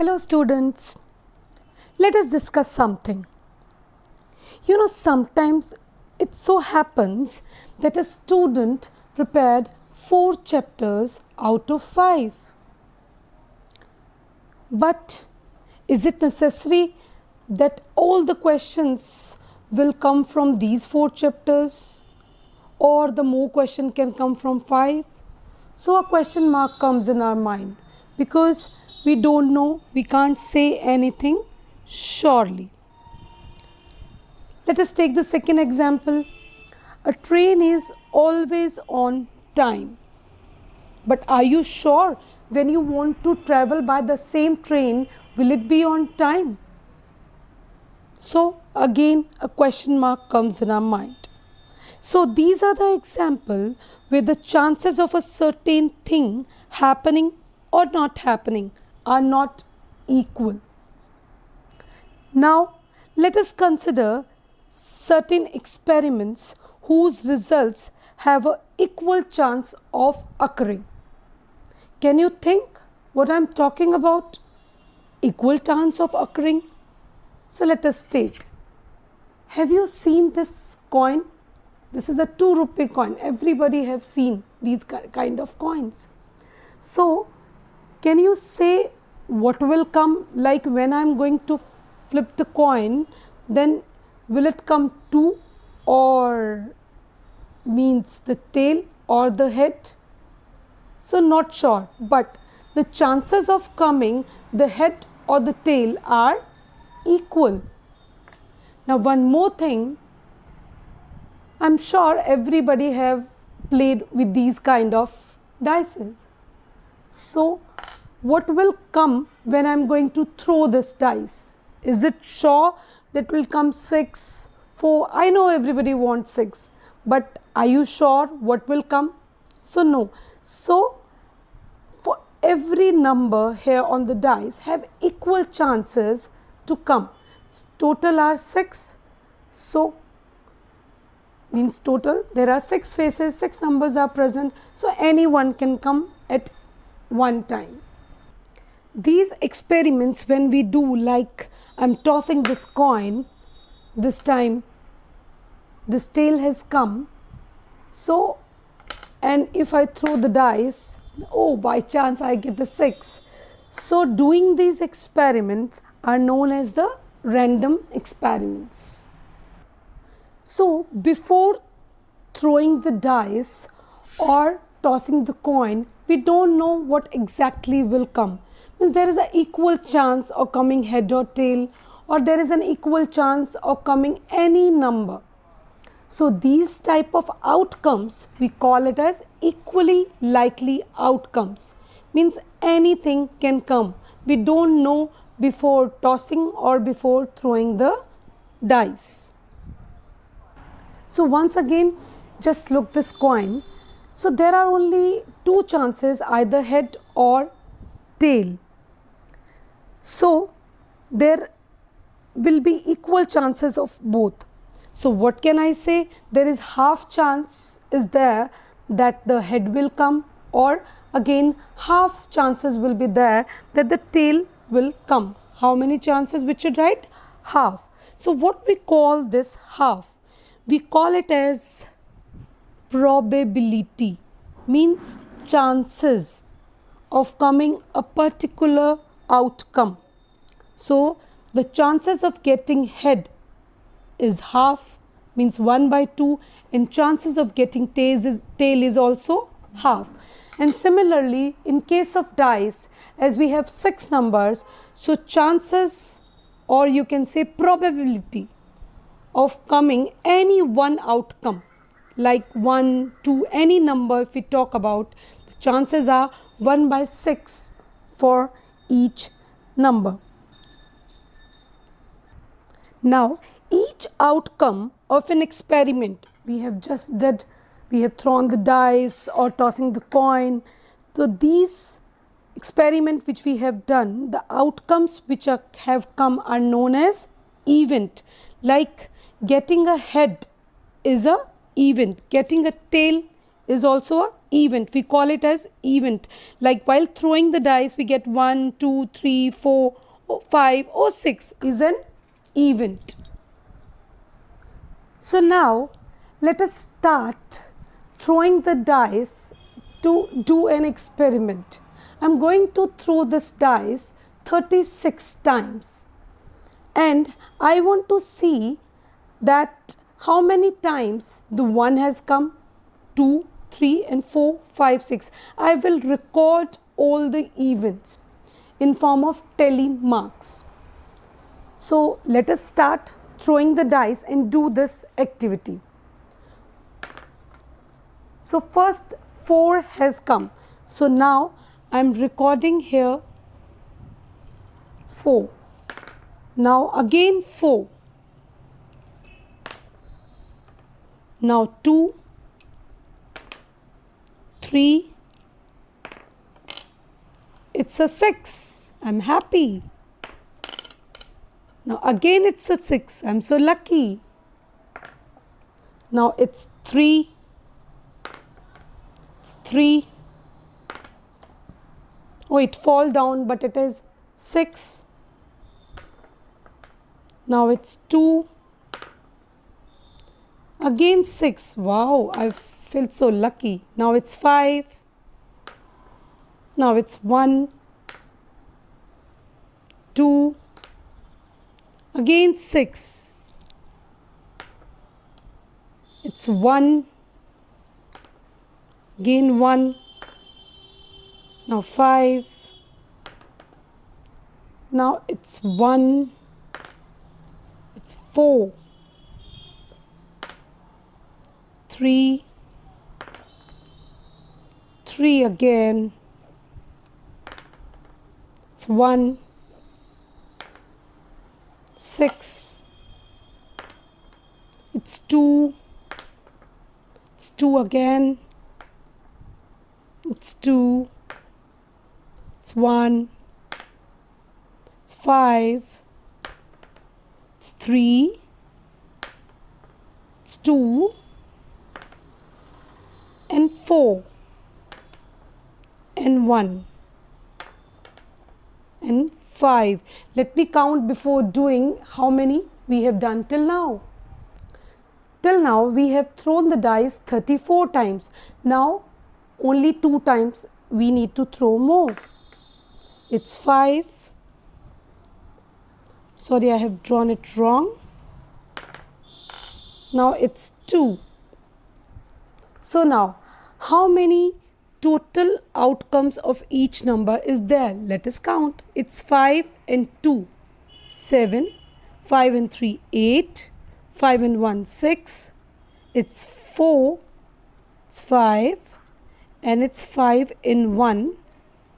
Hello students, let us discuss something. Sometimes it so happens that a student prepared 4 chapters out of 5. But is it necessary that all the questions will come from these 4 chapters, or the more question can come from 5? So a question mark comes in our mind because we don't know, we can't say anything surely. Let us take the second example. A train is always on time. But are you sure when you want to travel by the same train, will it be on time? So again a question mark comes in our mind. So these are the examples where the chances of a certain thing happening or not happening are not equal. Now let us consider certain experiments whose results have an equal chance of occurring. Can you think what I am talking about? Equal chance of occurring? So let us take. Have you seen this coin? This is a 2 rupee coin. Everybody have seen these kind of coins. So can you say what will come? Like when I am going to flip the coin, then will it come 2 or means the tail or the head? So not sure, but the chances of coming the head or the tail are equal. Now one more thing, I'm sure everybody have played with these kind of dices. So what will come when I'm going to throw this dice? Is it sure that will come 6, 4? I know everybody wants 6, but are you sure what will come? So no. So for every number here on the dice have equal chances to come. Total are 6. So means total there are 6 faces, 6 numbers are present. So anyone can come at one time. These experiments when we do, like I'm tossing this coin, this time this tail has come. So and if I throw the dice, oh, by chance I get the 6. So doing these experiments are known as the random experiments. So before throwing the dice or tossing the coin, we don't know what exactly will come. Means there is an equal chance of coming head or tail, or there is an equal chance of coming any number. So these type of outcomes we call it as equally likely outcomes. Means anything can come. We don't know before tossing or before throwing the dice. So once again just look this coin. So there are only 2 chances, either head or tail. So there will be equal chances of both. So what can I say? There is half chance is there that the head will come, or again half chances will be there that the tail will come. How many chances we should write? Half. So what we call this half? We call it as probability, means chances of coming a particular outcome. So the chances of getting head is half, means 1/2, and chances of getting tail is also half. And similarly in case of dice, as we have 6 numbers, so chances, or you can say probability of coming any one outcome, like 1, 2, any number if we talk about, the chances are 1/6 for each number. Now each outcome of an experiment we have just did, we have thrown the dice or tossing the coin. So these experiment which we have done, the outcomes which have come are known as event. Like getting a head is a event, getting a tail is also a event. We call it as event. Like while throwing the dice, we get 1, 2, 3, 4, 5 or 6 is an event. So now let us start throwing the dice to do an experiment. I'm going to throw this dice 36 times and I want to see that how many times the 1 has come, 2, 3 and 4, 5, 6. I will record all the events in form of tally marks. So let us start throwing the dice and do this activity. So first 4 has come. So now I am recording here 4. Now again 4. Now 2, 3, it's a 6. I'm happy. Now again it's a 6. I'm so lucky. Now it's 3. It's 3. Oh, it fall down, but it is 6. Now it's 2. Again 6. Wow, I felt so lucky. Now it's 5. Now it's 1, 2. Again 6. It's 1. Again 1. Now 5. Now it's 1. It's 4. 3. 3 again. It's 1. 6. It's 2. It's 2 again. It's 2. It's 1. It's 5. It's 3. It's 2. And 4. And 1. And 5. Let me count before doing how many we have done till now. Till now we have thrown the dice 34 times. Now only 2 times we need to throw more. It's 5. Sorry, I have drawn it wrong. Now it's 2. So now how many total outcomes of each number is there? Let us count. It's 5 and 2, 7, 5 and 3, 8, 5 and 1, 6, it's 4, it's 5 and it's 5 in 1,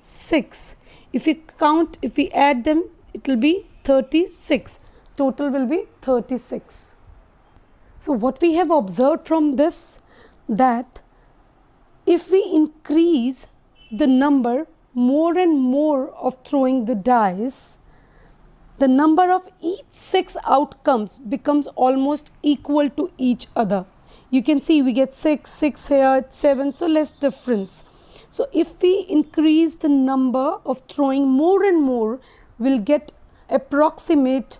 6. If we count, if we add them, it will be 36. Total will be 36. So what we have observed from this, that if we increase the number more and more of throwing the dice, the number of each 6 outcomes becomes almost equal to each other. You can see we get 6, 6 here, 7, so less difference. So if we increase the number of throwing more and more, we'll get approximate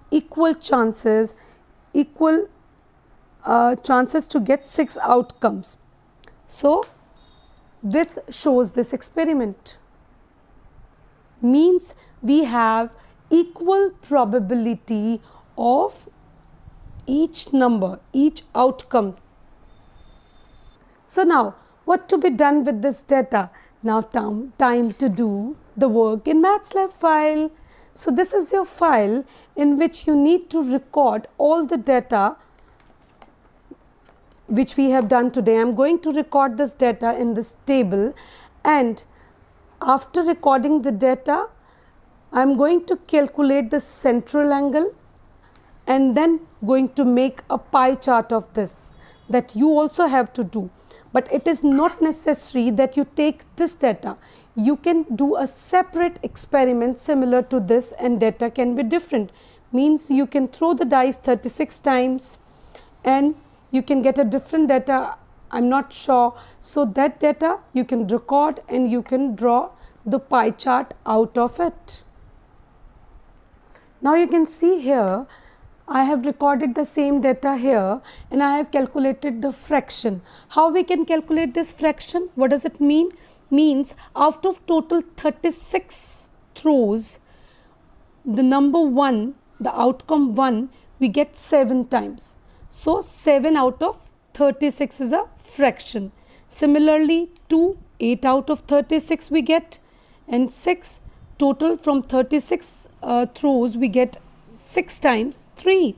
equal chances to get 6 outcomes. So this shows this experiment. Means we have equal probability of each number, each outcome. So now what to be done with this data? Now time to do the work in MathsLab file. So this is your file in which you need to record all the data which we have done today. I am going to record this data in this table, and after recording the data, I am going to calculate the central angle and then going to make a pie chart of this, that you also have to do. But it is not necessary that you take this data. You can do a separate experiment similar to this and data can be different. Means you can throw the dice 36 times and you can get a different data I'm not sure. So that data you can record and you can draw the pie chart out of it. Now you can see here, I have recorded the same data here and I have calculated the fraction. How we can calculate this fraction? What does it mean? Means out of total 36 throws, the number 1, the outcome 1, we get 7 times. So 7 out of 36 is a fraction. Similarly, 2, 8 out of 36 we get, and 6, total from 36 throws we get 6 times 3.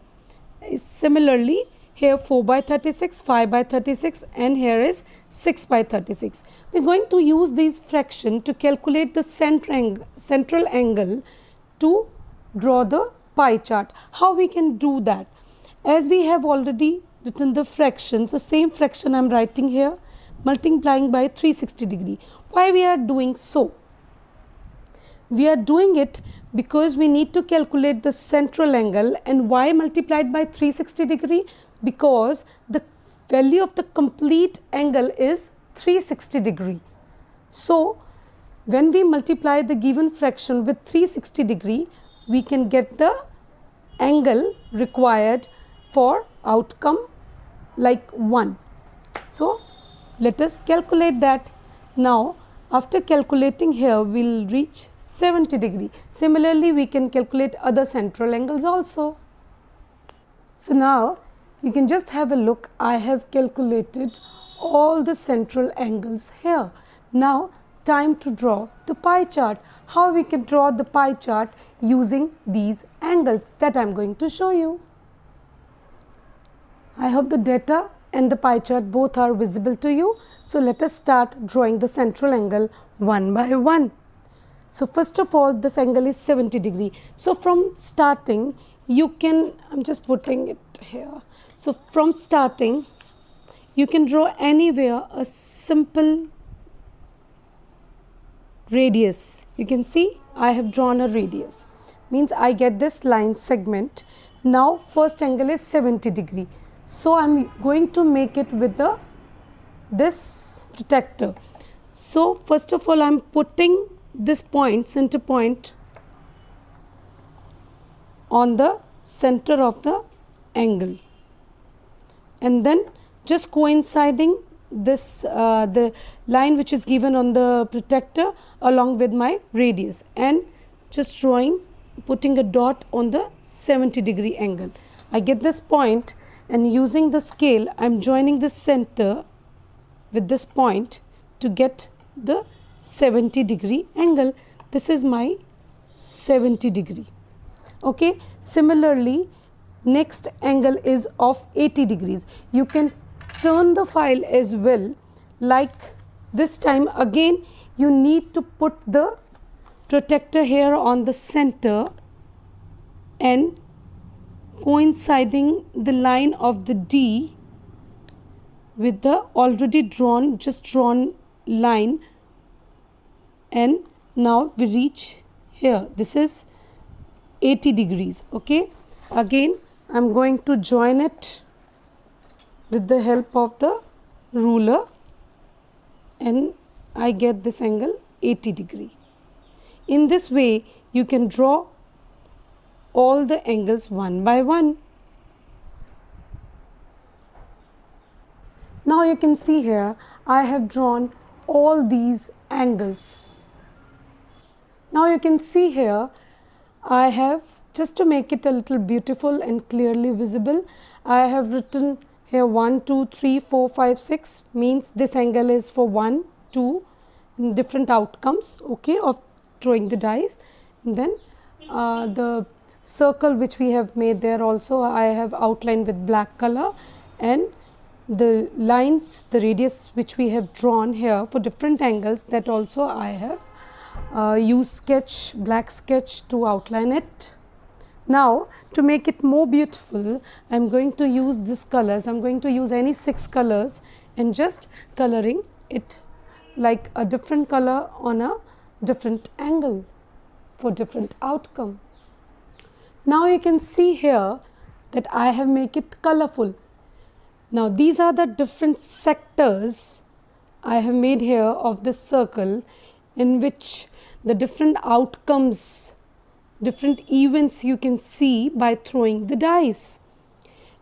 Similarly, here 4 by 36, 5 by 36, and here is 6 by 36. We are going to use these fractions to calculate the central angle to draw the pie chart. How we can do that? As we have already written the fraction, so same fraction I am writing here, multiplying by 360 degree. Why we are doing so? We are doing it because we need to calculate the central angle. And why multiplied by 360 degree? Because the value of the complete angle is 360 degree. So when we multiply the given fraction with 360 degree, we can get the angle required for outcome like 1. So let us calculate that. Now after calculating here, we will reach 70 degree. Similarly, we can calculate other central angles also. So now you can just have a look. I have calculated all the central angles here. Now time to draw the pie chart. How we can draw the pie chart using these angles, that I am going to show you. I hope the data and the pie chart both are visible to you. So let us start drawing the central angle one by one. So first of all, this angle is 70 degree. So from starting, you can, I'm just putting it here. So from starting, you can draw anywhere a simple radius. You can see I have drawn a radius. Means I get this line segment. Now first angle is 70 degree. So I am going to make it with this protector. So first of all, I am putting this point, center point, on the center of the angle, and then just coinciding this the line which is given on the protector along with my radius, and just drawing, putting a dot on the 70 degree angle. I get this point, and using the scale I am joining the center with this point to get the 70 degree angle. This is my 70 degree. Okay. Similarly, next angle is of 80 degrees. You can turn the file as well. Like this time again, you need to put the protector here on the center and coinciding the line of the D with the already drawn, just drawn line, and now we reach here. This is 80 degrees. Okay. Again, I am going to join it with the help of the ruler, and I get this angle 80 degree. In this way, you can draw all the angles one by one. Now you can see here, I have drawn all these angles. Now you can see here, I have, just to make it a little beautiful and clearly visible, I have written here 1, 2, 3, 4, 5, 6, means this angle is for 1, 2, different outcomes, okay, of throwing the dice. And then the circle which we have made there also I have outlined with black color, and the lines, the radius which we have drawn here for different angles, that also I have used sketch, black sketch to outline it. Now to make it more beautiful, I am going to use these colors. I am going to use any 6 colors and just coloring it like a different color on a different angle for different outcome. Now you can see here that I have make it colorful. Now these are the different sectors I have made here of this circle, in which the different outcomes, different events you can see by throwing the dice.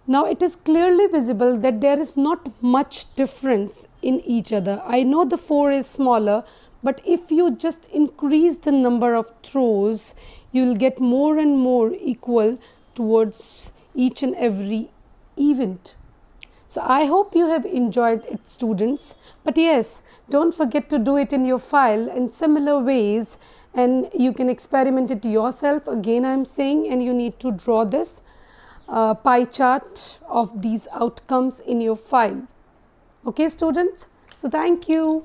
Now it is clearly visible that there is not much difference in each other. I know the 4 is smaller, but if you just increase the number of throws, you will get more and more equal towards each and every event. So I hope you have enjoyed it, students. But yes, don't forget to do it in your file in similar ways, and you can experiment it yourself. Again, I am saying, and you need to draw this pie chart of these outcomes in your file. Okay, students? So thank you.